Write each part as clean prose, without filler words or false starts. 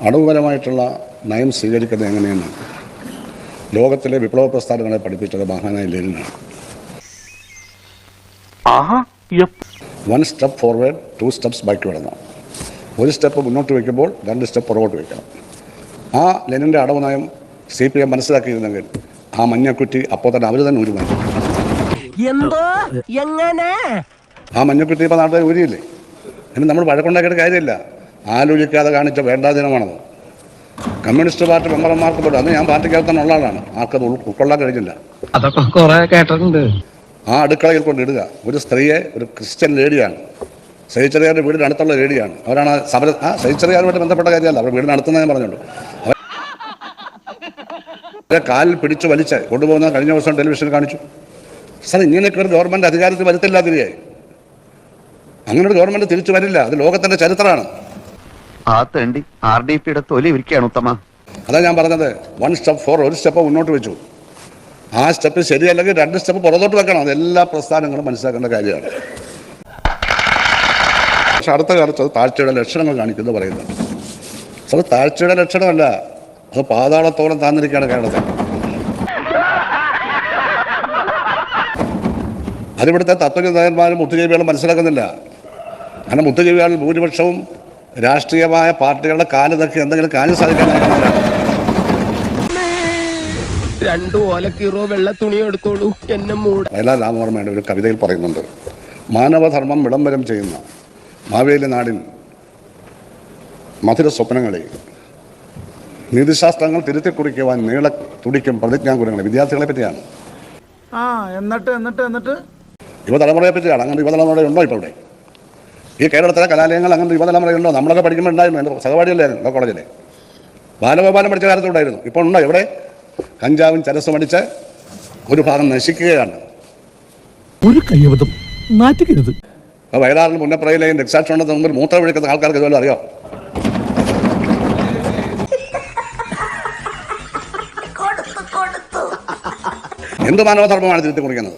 അടവുപരമായിട്ടുള്ള നയം സ്വീകരിക്കുന്നത് എങ്ങനെയെന്ന് ലോകത്തിലെ വിപ്ലവ പ്രസ്ഥാനങ്ങളെ പഠിപ്പിച്ചത് മഹാനായ ലെനിനാണ്. 1 സ്റ്റെപ്പ് ഫോർവേഡ് 2 സ്റ്റെപ്സ് ബാക്ക്വേഡ് എന്നാണ്. 1 സ്റ്റെപ്പ് മുന്നോട്ട് വയ്ക്കുമ്പോൾ 2 സ്റ്റെപ്പ് പുറകോട്ട് വയ്ക്കണം. ആ ലെനിൻ്റെ അടവ് നയം CPM മനസ്സിലാക്കിയിരുന്നെങ്കിൽ ആ മഞ്ഞക്കുറ്റി അപ്പോൾ തന്നെ അവർ തന്നെ ഊരുമായിരുന്നു. ആ മഞ്ഞക്കുറ്റി ഇപ്പോൾ നാട്ടിൽ ഊരിയില്ലേ? ഇനി നമ്മൾ വഴക്കുണ്ടാക്കിയിട്ട് കാര്യമില്ല. ആലോചിക്കാതെ കാണിച്ച വേണ്ടാദിനമാണത്. കമ്മ്യൂണിസ്റ്റ് പാർട്ടി മെമ്പർമാർക്ക് പോലും അന്ന് ഞാൻ പാർട്ടിക്കകത്ത് തന്നെ ഉള്ള ആളാണ്. ആർക്കത് ഉൾക്കൊള്ളാൻ കഴിഞ്ഞില്ല. അതൊക്കെ കുറെ കേട്ടിട്ടുണ്ട്. ആ അടുക്കളയിൽ കൊണ്ടിടുക. ഒരു സ്ത്രീയെ, ഒരു ക്രിസ്ത്യൻ ലേഡിയാണ്, സഹിച്ചറിയാരുടെ വീടിന് അടുത്തുള്ള ലേഡിയാണ്. അവരാണ് സഹിച്ചറിയാരുമായിട്ട് ബന്ധപ്പെട്ട കാര്യമല്ല, അവർ വീടിന് അടുത്തുനിന്ന് ഞാൻ പറഞ്ഞുള്ളൂ. അവരെ കാലിൽ പിടിച്ചു വലിച്ച് കൊണ്ടുപോകുന്ന കഴിഞ്ഞ ദിവസം ടെലിവിഷനിൽ കാണിച്ചു. സാർ, ഇങ്ങനെയൊക്കെ ഒരു ഗവൺമെൻറ് അധികാരത്തിൽ വരുത്തില്ലാതിരിയായി. അങ്ങനെ ഒരു ഗവൺമെൻറ് തിരിച്ചു വരില്ല. അത് ലോകത്തിൻ്റെ ചരിത്രമാണ്. ആ തേണ്ടി RDPയുടെ തൊലി ഇരിക്കുകയാണ് ഉത്തമ. അതാ ഞാൻ പറഞ്ഞത്, 1 സ്റ്റെപ്പ് ഫോർവേഡ്, 1 സ്റ്റെപ്പ് മുന്നോട്ട് വെച്ചു. ആ സ്റ്റെപ്പ് ശരിയല്ലെങ്കിൽ 2 സ്റ്റെപ്പ് പുറത്തോട്ട് വെക്കണം. അത് എല്ലാ പ്രസ്ഥാനങ്ങളും മനസ്സിലാക്കേണ്ട കാര്യമാണ്. പക്ഷെ അടുത്ത കാലത്ത് അത് താഴ്ചയുടെ ലക്ഷണങ്ങൾ കാണിക്കുന്നു പറയുന്നത്. അത് താഴ്ചയുടെ ലക്ഷണമല്ല, അത് പാതാളത്തോളം താന്നിരിക്കുകയാണ് കേരളത്തിൽ. അതിവിടുത്തെ തത്വചിന്തകന്മാരും മുത്തുജീവികളും മനസ്സിലാക്കുന്നില്ല. കാരണം മുത്തുജീവികളിൽ ഭൂരിപക്ഷവും രാഷ്ട്രീയമായ പാർട്ടികളുടെ കാലിതൊക്കെ എന്തെങ്കിലും കാര്യം സാധിക്കാൻ നടക്കുന്നവരാണ്. 2 ഓലക്കീറോ വെള്ള തുണി എടുത്തോളൂ എന്നെ മൂട്. വയലാർ രാമവർമ്മയുടെ ഒരു കവിതയിൽ പറയുന്നുണ്ട്, മാനവധർമ്മം വിളംബരം ചെയ്യുന്ന മാവേലി നാടിൻ മധുര സ്വപ്നങ്ങളെ നീതിശാസ്ത്രങ്ങൾ തിരുത്തി കുറിക്കുവാൻ നീള തുടിക്കും പ്രതിജ്ഞാകുലങ്ങളെ. വിദ്യാർത്ഥികളെ പറ്റിയാണ്. എന്നിട്ട് യുവതലമുറയെ പറ്റിയാണ്. അങ്ങനെ യുവതലമുറ ഉണ്ടോ ഇപ്പോൾ ഇവിടെ? ഈ കേരളത്തിലെ കലാലയങ്ങൾ അങ്ങനെ യുവതലമുറയുണ്ടോ? നമ്മളൊക്കെ പഠിക്കുമ്പോൾ ഉണ്ടായിരുന്നു. എൻ്റെ സഹപാഠിയല്ലായിരുന്നു കോളേജിലെ. ബാലഗോപാലം പഠിച്ച കാലത്തുണ്ടായിരുന്നു. ഇപ്പോൾ ഉണ്ടോ? എവിടെ? കഞ്ചാവും ചരസും അടിച്ച് ഒരു ഭാഗം നശിക്കുകയാണ്. ഒരു കയ്യബദ്ധം നാറ്റിക്കരുത്. അപ്പോൾ വയലാറിൽ മുന്നപ്പുറയിലെയും രക്ഷാക്ഷണത്തിന് മുമ്പിൽ മൂത്രം ഒഴിക്കുന്ന ആൾക്കാർക്ക് ഇതുപോലെ അറിയോ? എന്ത് മാനവധർമ്മമാണ് തിരുത്തി കുറിക്കുന്നത്?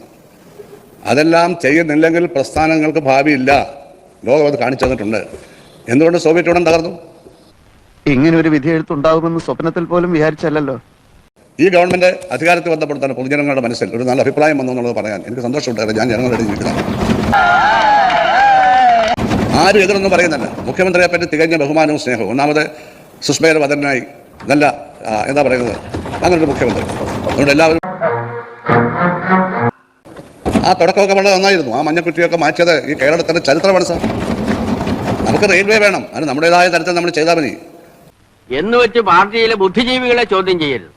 അതെല്ലാം ചെയ്യുന്നില്ലെങ്കിൽ പ്രസ്ഥാനങ്ങൾക്ക് ഭാവിയില്ല. ലോകം അത് കാണിച്ചു തന്നിട്ടുണ്ട്. എന്തുകൊണ്ട് സോവിയറ്റ് യൂണിയൻ തകർന്നു? ഇങ്ങനെ ഒരു വിധി എഴുത്തുണ്ടാകുമെന്ന് സ്വപ്നത്തിൽ പോലും വിചാരിച്ചല്ലോ. ഈ ഗവൺമെന്റ് അധികാരത്തിൽ ബന്ധപ്പെടുത്താൻ പൊതുജനങ്ങളുടെ മനസ്സിൽ ഒരു നല്ല അഭിപ്രായം വന്നു എന്നുള്ളത് പറയാൻ എനിക്ക് സന്തോഷമുണ്ടായിരുന്നു. ഞാൻ ജനങ്ങളുടെ ജീവിതമാണ്. ആരും എതിരൊന്നും പറയുന്നില്ല. മുഖ്യമന്ത്രിയെ പറ്റി തികഞ്ഞ ബഹുമാനവും സ്നേഹവും. ഒന്നാമത് സുഷ്മയുടെ വദനായി നല്ല എന്താ പറയുന്നത്, അങ്ങനൊരു മുഖ്യമന്ത്രി. അതുകൊണ്ട് എല്ലാവരും ആ തുടക്കമൊക്കെ വളരെ നന്നായിരുന്നു. ആ മഞ്ഞക്കുറ്റിയൊക്കെ മാറ്റിയത് ഈ കേരളത്തിൻ്റെ ചരിത്രമാണ് സാർ. നമുക്ക് റെയിൽവേ വേണം, അത് നമ്മുടേതായ തരത്തിൽ നമ്മൾ ചെയ്താൽ മതി. എന്ന് വെച്ച് പാർട്ടിയിലെ ബുദ്ധിജീവികളെ ചോദ്യം ചെയ്യരുത്.